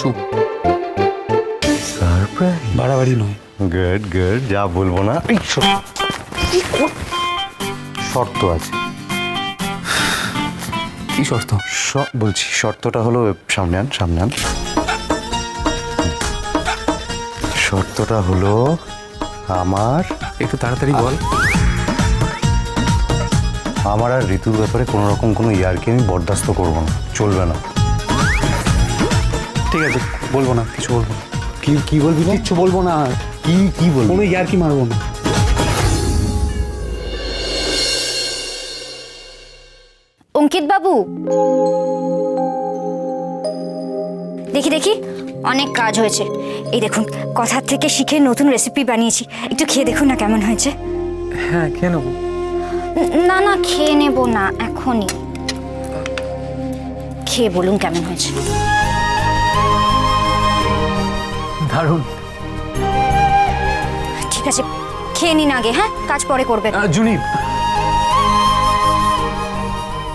চুপ, সারপ্রাইজ। বাড়াবাড়ি নয়। গুড গুড, যা বলবো না। এই শর্ত আছে। কি শর্ত? বলছি শর্তটা হলো, সামনে আন সামনে আন। শর্তটা হলো আমার একটু তাড়াতাড়ি বল। আমার আর ঋতুর ব্যাপারে কোনো রকম কোনো ইয়ার্কি আমি বরদাস্ত করবো না, চলবে না। ঠিক আছে, বলবো না, কিছু বলবো না। কি কি বলবি? কিচ্ছু বলবো না, কি কি বলবি? কোনো ইয়ার্কি মারবো না। অঙ্কিত বাবু, দেখি দেখি, অনেক কাজ হয়েছে। এই দেখুন, কথার থেকে শিখে নতুন রেসিপি বানিয়েছি, একটু খেয়ে দেখুন না কেমন হয়েছে। হ্যাঁ, খেয়ে নেবো। না না, খেয়ে নেব না, এখনই খেয়ে বলুন কেমন হয়েছে। দারুণ। ঠিক আছে, খেয়ে নিন আগে, হ্যাঁ, কাজ পরে করবেন। জুনি,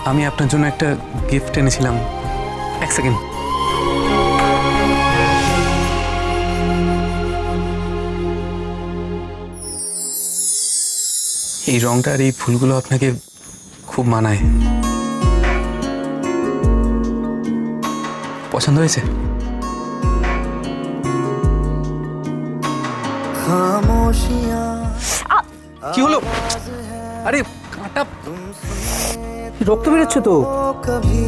আমি আপনার জন্য একটা গিফট এনেছিলাম। এক সেকেন্ড। এই রংটা আর এই ফুলগুলো আপনাকে খুব মানায়। পছন্দ হয়েছে? কি হলো? আরে কাঁটা, রক্ত বেরোচ্ছে তো। कभी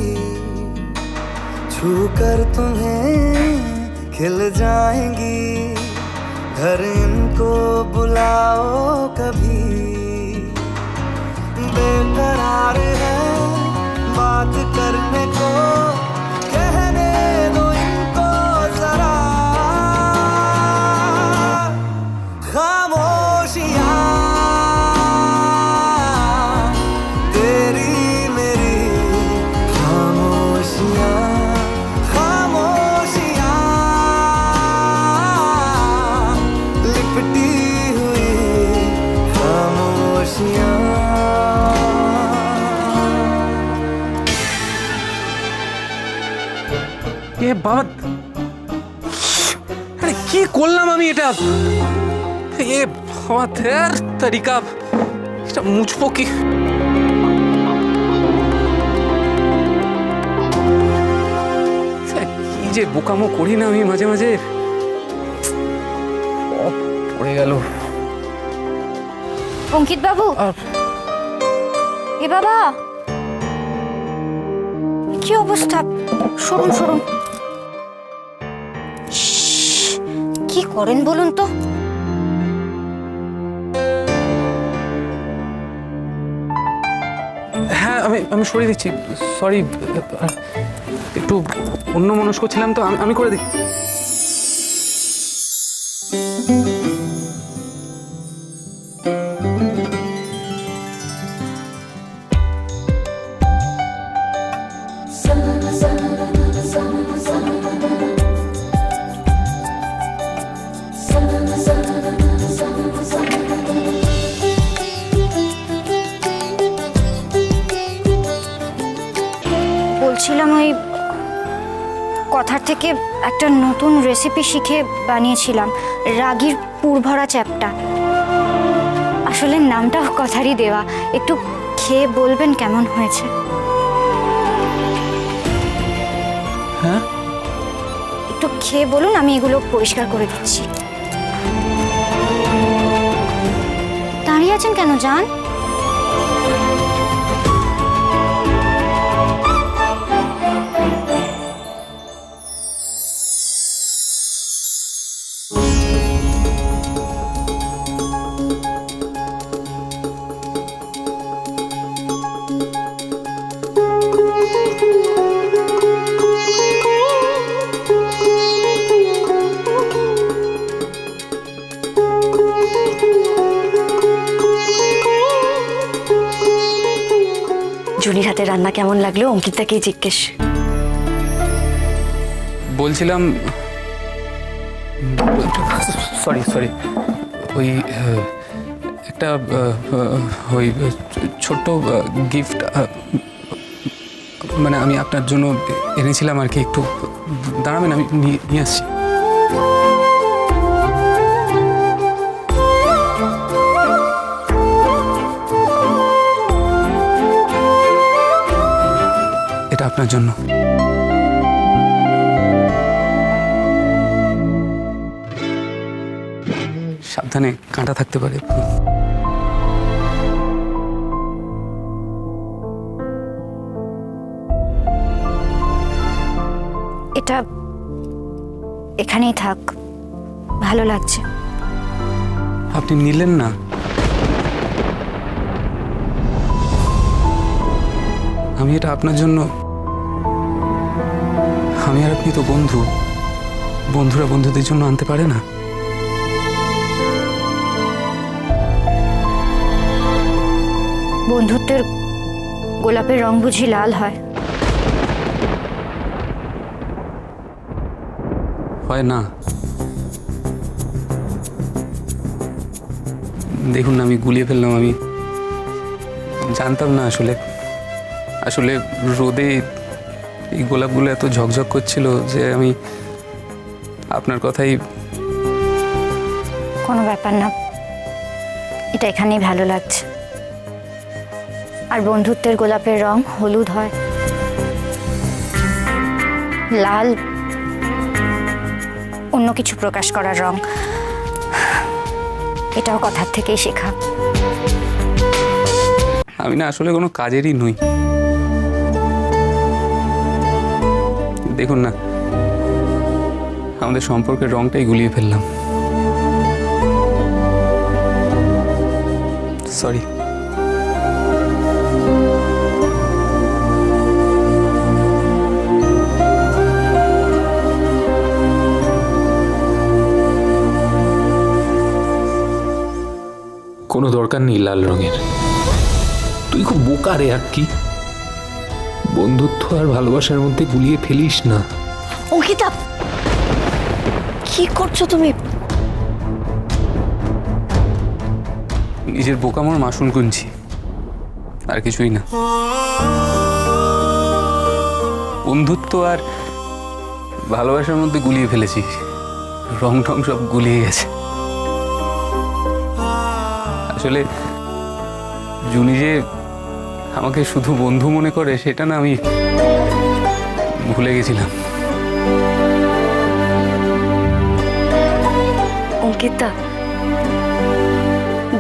छू कर तुम्हें खिल जाएंगी, घर इनको बुलाओ कभी, बेकरार है बात करने को, कहने दो इनको जरा, खामोशियां तेरी मेरी, खामोशियां खामोशियां लिपटी हुई खामोशियां। এ বাবা, আরে কি করলাম আমি এটা? এ বাবা, ধ্যার তরিকা, এটা মুছবো কি? কি যে বোকামো করি না আমি মাঝে মাঝে। সব পড়ে গেল। অঙ্কিত বাবু, এ বাবা, কি অবস্থা? সরুন সরুন। কি করেন বলুন তো? হ্যাঁ, আমি সরিয়ে দিচ্ছি। সরি, একটু অন্য মনস্ক ছিলাম তো। আমি করে দিই। বলছিলাম, ওই কথার থেকে একটা নতুন রেসিপি শিখে বানিয়েছিলাম, রাগীর পুরভরা চ্যাপ্টা। আসলে নামটাও কথারই দেওয়া। একটু খেয়ে বলবেন কেমন হয়েছে। হ্যাঁ, একটু খেয়ে বলুন, আমি এগুলো পরিষ্কার করে দিচ্ছি। দাঁড়িয়ে আছেন কেন, যান। জুনির হাতে রান্না কেমন লাগলো অঙ্কিতাকেই জিজ্ঞেস। বলছিলাম, সরি, ওই একটা ওই ছোট্ট গিফট মানে আমি আপনার জন্য এনেছিলাম আর কি, একটু দাঁড়াবেন, আমি নিয়ে আসছি। এটা আপনার জন্য। সাবধানে, কাঁটা থাকতে পারে। এটা এখানেই থাক, ভালো লাগছে। আপনি নিলেন না? আমি এটা আপনার জন্য। আমি আর আপনি তো বন্ধু, বন্ধুরা বন্ধুদের জন্য আনতে পারে না? বন্ধুত্বের গোলাপের রং বুঝি লাল হয়? হয় না। দেখুন না, আমি গুলিয়ে ফেললাম। আমি জানতাম না আসলে আসলে রোদে এই গোলাপগুলো এত ঝকঝক করছিল যে আমি আপনার কথাই। কোনো ব্যাপার না, এটা এখানেই ভালো লাগছে। আর বন্ধুত্বের গোলাপের রং হলুদ হয়, লাল অন্য কিছু প্রকাশ করার রং। এটাও কথার থেকেই শেখা। আমি না আসলে কোনো কাজেরই নই। দেখুন না, আমাদের সম্পর্কের রংটাই গুলিয়ে ফেললাম। সরি। কোনো দরকার নেই লাল রঙের। তুই খুব বোকা রে আর কি। বন্ধুত্ব আর ভালোবাসার মধ্যে গুলিয়ে ফেলিস না। অঙ্কিতা, কি করছো তুমি? নিজের বোকামোর মাসুল গুনছি, আর কিছুই না। বন্ধুত্ব আর ভালোবাসার মধ্যে গুলিয়ে ফেলেছি, রং টং সব গুলিয়ে গেছে। আসলে জুনি যে আমাকে শুধু বন্ধু মনে করে সেটা না আমি ভুলে গেছিলাম। অঙ্কিতা,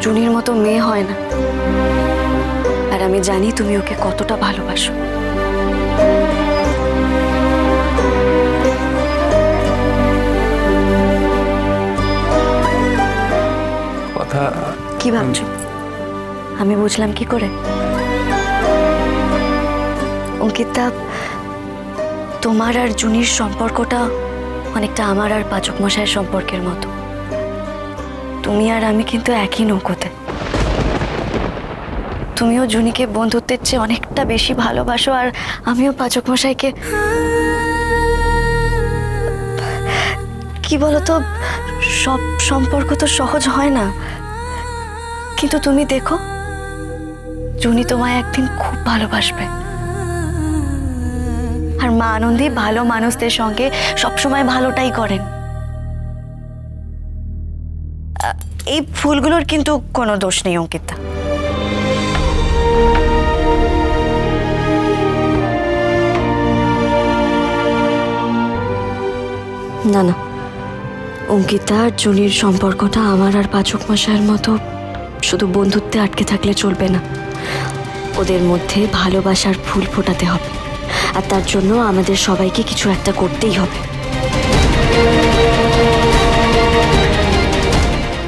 জুনির মতো মেয়ে হয় না, আর আমি জানি তুমি ওকে কতটা ভালোবাসো। কথা কি ভাবছো? আমি বুঝলাম কি করে? অঙ্কিতা, তোমার আর জুনির সম্পর্কটা অনেকটা আমার আর পাচক মশাইয়ের সম্পর্কের মতো। তুমি আর আমি কিন্তু একই নৌকোতে। তুমিও জুনিকে বন্ধুত্বের চেয়ে অনেকটা বেশি ভালোবাসো, আর আমিও পাচক মশাইকে। কি বলতো, সব সম্পর্ক তো সহজ হয় না, কিন্তু তুমি দেখো জুনি তোমায় একদিন খুব ভালোবাসবে। আর মা আনন্দী ভালো মানুষদের সঙ্গে সবসময় ভালোটাই করেন। এই ফুলগুলোর কিন্তু কোনো দোষ নেই অঙ্কিতা। না না, অঙ্কিতা আর জুনির সম্পর্কটা আমার আর পাচক মশাইয়ের মতো শুধু বন্ধুত্বে আটকে থাকলে চলবে না। ওদের মধ্যে ভালোবাসার ফুল ফোটাতে হবে, আর তার জন্য আমাদের সবাইকে কিছু একটা করতেই হবে।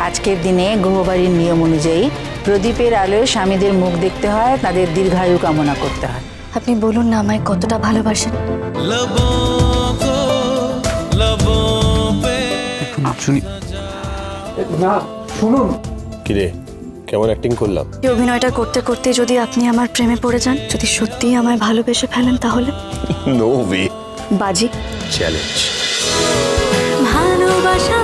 আজকের দিনে গ্রহবাড়ির নিয়ম অনুযায়ী প্রদীপের আলোয় স্বামীদের মুখ দেখতে হয়, তাদের দীর্ঘায়ু কামনা করতে হয়। আপনি বলুন না আমায় কতটা ভালোবাসেন। জুনি, কিরে, কেমন অ্যাক্টিং করলাম? এই অভিনয়টা করতে করতে যদি আপনি আমার প্রেমে পড়ে যান, যদি সত্যিই আমায় ভালোবেসে ফেলেন, তাহলে নো ওয়ে। বাজি চ্যালেঞ্জ। ভালোবাসা